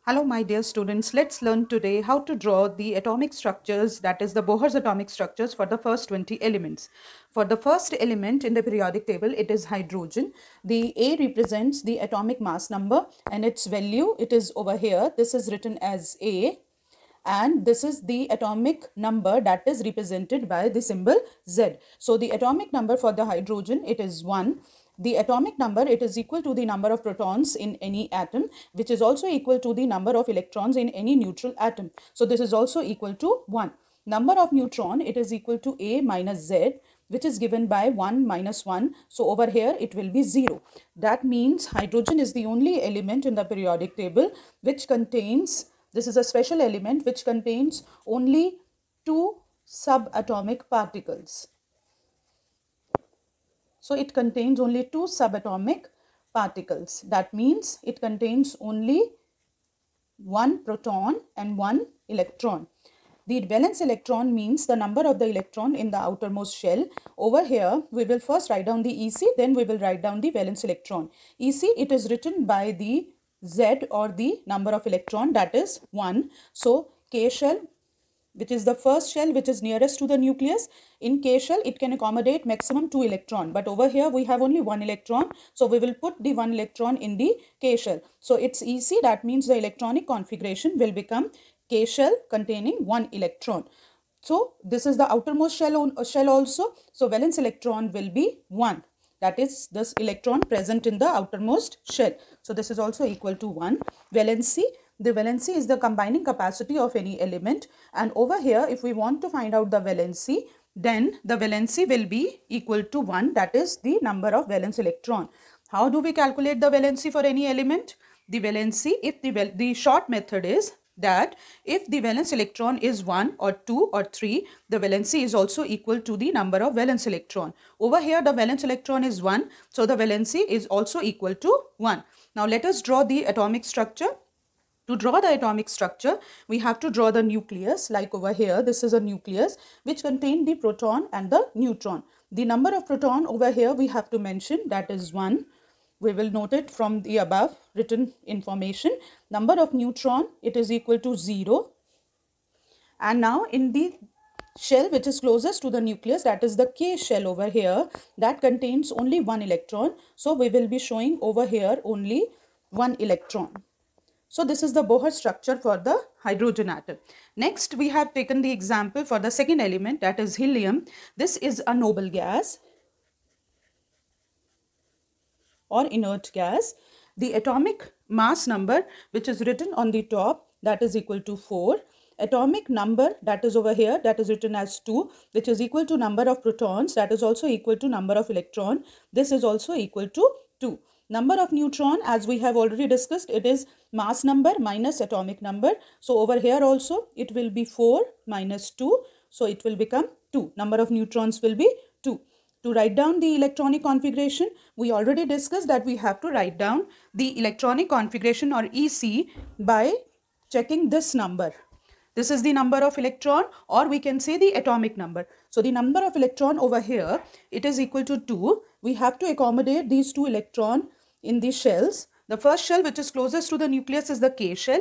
Hello, my dear students. Let's learn today how to draw the atomic structures, that is the Bohr's atomic structures for the first 20 elements. For the first element in the periodic table, it is hydrogen. The A represents the atomic mass number and its value, it is over here. This is written as A, and this is the atomic number that is represented by the symbol Z. So the atomic number for the hydrogen, it is 1. The atomic number, it is equal to the number of protons in any atom, which is also equal to the number of electrons in any neutral atom. So this is also equal to 1. Number of neutron, it is equal to A minus Z, which is given by 1 minus 1. So over here it will be 0. That means hydrogen is the only element in the periodic table which contains, this is a special element which contains only 2 subatomic particles. So it contains only 2 subatomic particles. That means it contains only 1 proton and 1 electron. The valence electron means the number of the electron in the outermost shell. Over here, we will first write down the EC, then we will write down the valence electron. EC, it is written by the Z or the number of electron, that is 1. So K shell, which is the first shell which is nearest to the nucleus. In K shell, it can accommodate maximum 2 electron. But over here, we have only 1 electron. So we will put the 1 electron in the K shell. So it's EC, that means the electronic configuration will become K shell containing 1 electron. So this is the outermost shell also. So valence electron will be 1. That is this electron present in the outermost shell. So this is also equal to 1. Valency. The valency is the combining capacity of any element, and over here if we want to find out the valency, then the valency will be equal to 1, that is the number of valence electron. How do we calculate the valency for any element? The valency, if the short method is that if the valence electron is 1 or 2 or 3, the valency is also equal to the number of valence electron. Over here the valence electron is 1, so the valency is also equal to 1. Now let us draw the atomic structure. To draw the atomic structure, we have to draw the nucleus. Like over here, this is a nucleus which contains the proton and the neutron. The number of proton over here we have to mention, that is 1. We will note it from the above written information. Number of neutron, it is equal to 0. And now in the shell which is closest to the nucleus, that is the K shell over here, that contains only 1 electron. So we will be showing over here only 1 electron. So this is the Bohr structure for the hydrogen atom. Next, we have taken the example for the second element, that is helium. This is a noble gas or inert gas. The atomic mass number which is written on the top, that is equal to 4. Atomic number, that is over here, that is written as 2, which is equal to number of protons, that is also equal to number of electron. This is also equal to 2. Number of neutron, as we have already discussed, it is mass number minus atomic number. So over here also it will be 4 minus 2. So it will become 2. Number of neutrons will be 2. To write down the electronic configuration, we already discussed that we have to write down the electronic configuration or EC by checking this number. This is the number of electron, or we can say the atomic number. So the number of electron over here, it is equal to 2. We have to accommodate these 2 electron in the shells. The first shell which is closest to the nucleus is the K shell,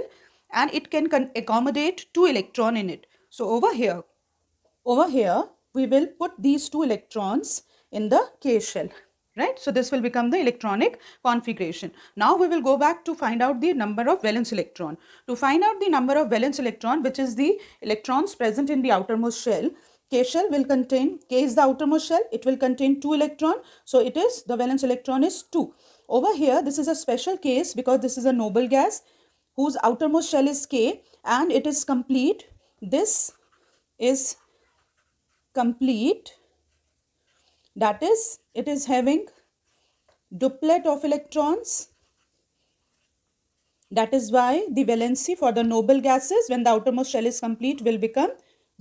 and it can accommodate 2 electron in it. So over here we will put these 2 electrons in the K shell, right? So this will become the electronic configuration. Now we will go back to find out the number of valence electron. To find out the number of valence electron, which is the electrons present in the outermost shell, K shell will contain, K is the outermost shell, it will contain 2 electron. So it is, the valence electron is 2. Over here, this is a special case because this is a noble gas whose outermost shell is K and it is complete. This is complete, that is, it is having duplet of electrons. That is why the valency for the noble gases when the outermost shell is complete will become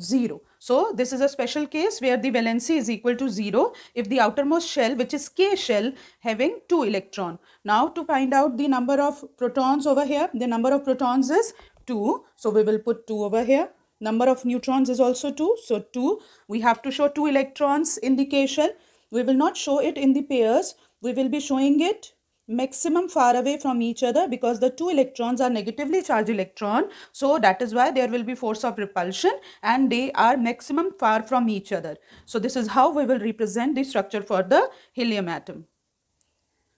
0. So this is a special case where the valency is equal to 0 if the outermost shell, which is K shell, having 2 electron. Now to find out the number of protons over here, the number of protons is 2. So we will put 2 over here. Number of neutrons is also 2. So 2, we have to show 2 electrons in the K shell. We will not show it in the pairs. We will be showing it maximum far away from each other because the two electrons are negatively charged electron. So that is why there will be force of repulsion and they are maximum far from each other. So this is how we will represent the structure for the helium atom.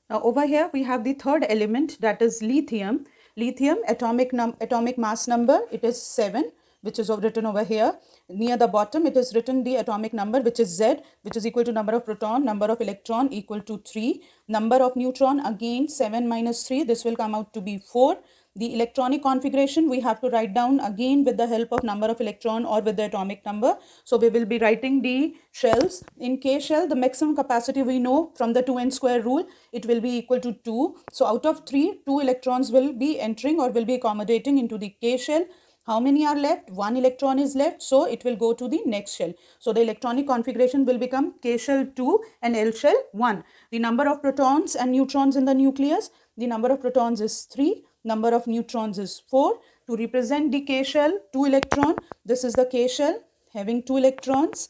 Now over here we have the third element, that is lithium. Lithium atomic mass number, it is 7, which is written over here. Near the bottom it is written the atomic number, which is Z, which is equal to number of proton, number of electron equal to 3. Number of neutron, again 7 minus 3, this will come out to be 4. The electronic configuration we have to write down again with the help of number of electron or with the atomic number. So we will be writing the shells. In K shell, the maximum capacity we know from the 2n square rule, it will be equal to 2. So out of 3, 2 electrons will be entering or will be accommodating into the K shell. How many are left? 1 electron is left, so it will go to the next shell. So the electronic configuration will become K shell 2 and L shell 1. The number of protons and neutrons in the nucleus, the number of protons is 3. Number of neutrons is 4. To represent the K shell, 2 electron, this is the K shell having 2 electrons.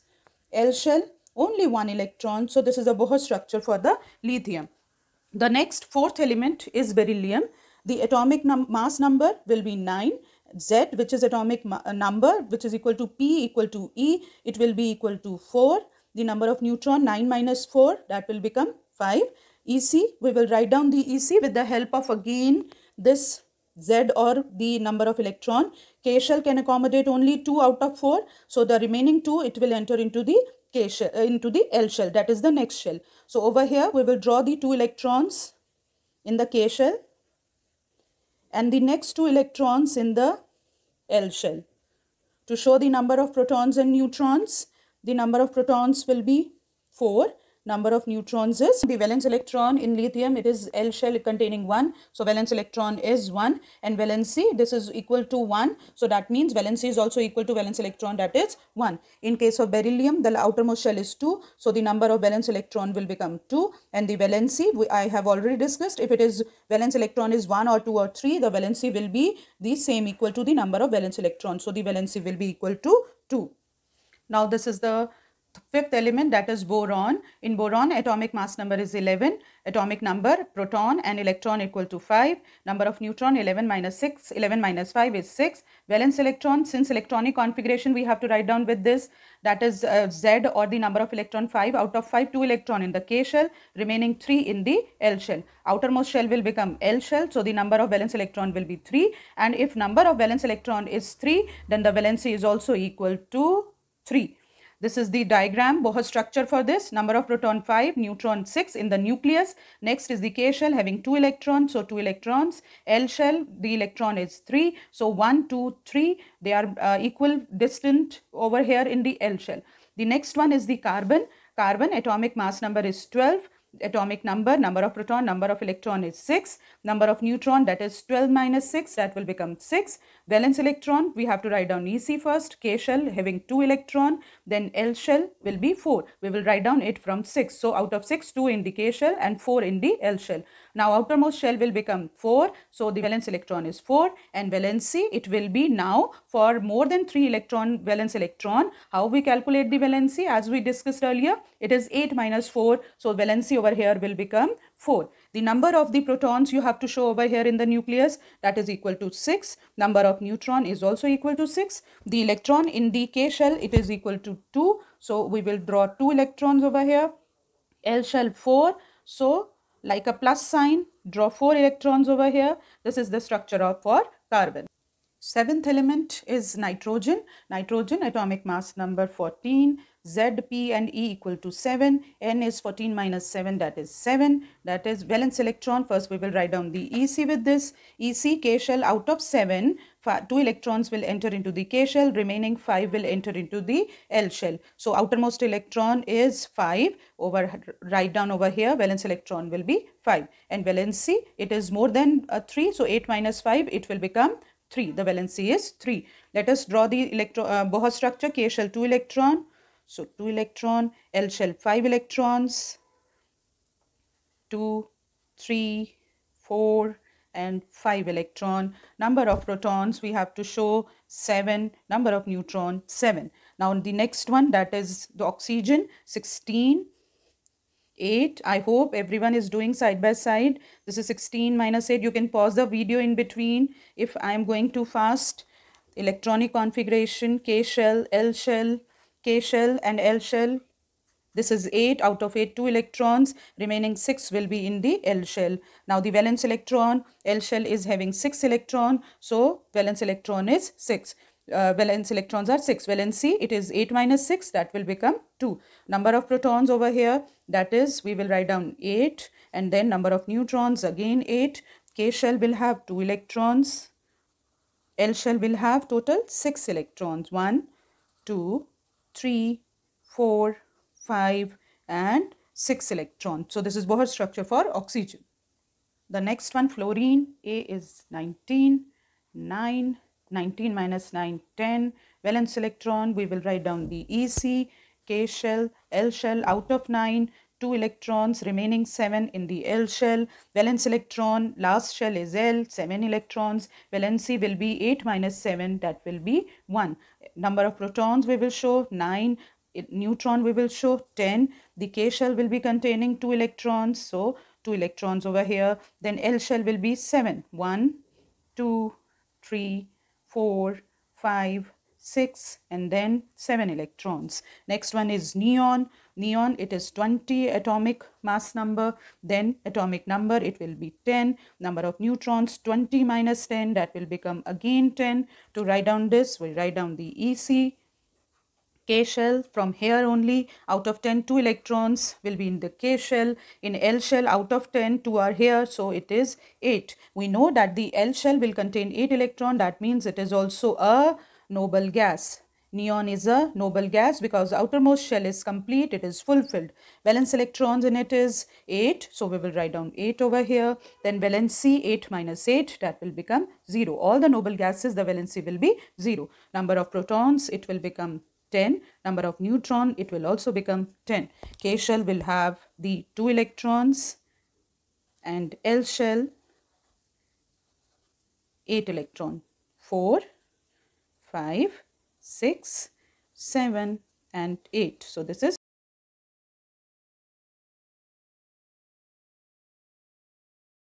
L shell, only 1 electron. So this is the Bohr structure for the lithium. The next fourth element is beryllium. The atomic mass number will be 9. Z, which is atomic number, which is equal to P equal to E, it will be equal to 4. The number of neutron, 9 minus 4, that will become 5. EC, we will write down the EC with the help of again this Z or the number of electron. K shell can accommodate only 2 out of 4. So the remaining 2, it will enter into the K shell, into the L shell, that is the next shell. So over here we will draw the 2 electrons in the K shell and the next 2 electrons in the L shell. To show the number of protons and neutrons, the number of protons will be 4. Number of neutrons is, the valence electron in lithium, it is L shell containing 1. So valence electron is 1 and valency, this is equal to 1. So that means valency is also equal to valence electron, that is 1. In case of beryllium, the outermost shell is 2. So the number of valence electron will become 2. And the valency, I have already discussed, if it is valence electron is 1 or 2 or 3, the valency will be the same, equal to the number of valence electrons. So the valency will be equal to 2. Now this is the fifth element, that is boron. In boron, atomic mass number is 11. Atomic number, proton and electron equal to 5. Number of neutron, 11 minus 6. 11 minus 5 is 6. Valence electron, since electronic configuration we have to write down with this, that is Z or the number of electron 5. Out of 5, 2 electron in the K shell, remaining 3 in the L shell. Outermost shell will become L shell, so the number of valence electron will be 3. And if number of valence electron is 3, then the valency is also equal to 3. This is the diagram, Bohr structure for this. Number of proton 5, neutron 6 in the nucleus. Next is the K shell having 2 electrons, so 2 electrons. L shell, the electron is 3. So 1, 2, 3, they are equal distant over here in the L shell. The next one is the carbon. Carbon atomic mass number is 12. Atomic number, number of proton, number of electron is 6. Number of neutron, that is 12 minus 6, that will become 6. Valence electron, we have to write down EC first. K shell having 2 electron, then L shell will be 4. We will write down it from 6. So out of 6, 2 in the K shell and 4 in the L shell. Now outermost shell will become 4. So the valence electron is 4 and valency, it will be now for more than 3 electron valence electron. How we calculate the valency? As we discussed earlier, it is 8 minus 4. So valency over here will become 4. The number of the protons you have to show over here in the nucleus, that is equal to 6. Number of neutron is also equal to 6. The electron in the K shell, it is equal to 2. So we will draw 2 electrons over here. L shell 4. So like a plus sign, draw 4 electrons over here. This is the structure of for carbon. Seventh element is nitrogen. Nitrogen atomic mass number 14. Z, P and E equal to 7. N is 14 minus 7, that is 7. That is valence electron. First we will write down the EC with this. EC, K shell, out of 7, 2 electrons will enter into the K shell. Remaining 5 will enter into the L shell. So outermost electron is 5. Write down over here, valence electron will be 5. And valency, it is more than 3. So 8 minus 5, it will become 3. The valency is 3. Let us draw the Bohr structure. K shell 2 electron. So 2 electron, L shell 5 electrons, 2, 3, 4 and 5 electron. Number of protons we have to show 7. Number of neutron 7. Now the next one, that is the oxygen 16. 8. I hope everyone is doing side by side. This is 16 minus 8. You can pause the video in between if I am going too fast. Electronic configuration, K shell, L shell, K shell and L shell. This is 8 out of 8, 2 electrons. Remaining 6 will be in the L shell. Now the valence electron, L shell is having 6 electron. So valence electron is 6. Valence electrons are 6. Valency, it is 8 minus 6. That will become 2. Number of protons over here, that is, we will write down 8. And then number of neutrons, again 8. K shell will have 2 electrons. L shell will have total 6 electrons. 1, 2, 3, 4, 5 and 6 electrons. So this is Bohr structure for oxygen. The next one, fluorine, A is 19, 9, 19 minus 9, 10. Valence electron, we will write down the EC, K shell, L shell out of 9, 2 electrons, remaining 7 in the L shell. Valence electron, last shell is L, 7 electrons. Valency will be 8 minus 7, that will be 1. Number of protons we will show 9. Neutron we will show 10. The K shell will be containing 2 electrons, so 2 electrons over here. Then L shell will be 7. 1, 2, 3, 4, 5, 6 and then 7 electrons. Next one is neon. Neon, it is 20 atomic mass number. Then atomic number, it will be 10. Number of neutrons, 20 minus 10, that will become again 10. To write down this, we write down the EC. K shell, from here only, out of 10, 2 electrons will be in the K shell. In L shell, out of 10, 2 are here, so it is 8. We know that the L shell will contain 8 electrons. That means it is also a noble gas. Neon is a noble gas because outermost shell is complete, it is fulfilled. Valence electrons in it is 8, so we will write down 8 over here. Then valency, 8 minus 8, that will become 0. All the noble gases, the valency will be 0. Number of protons, it will become 10. Number of neutron, it will also become 10. K shell will have the 2 electrons and L shell 8 electron. 4, 5, 6, 7 and 8. So this is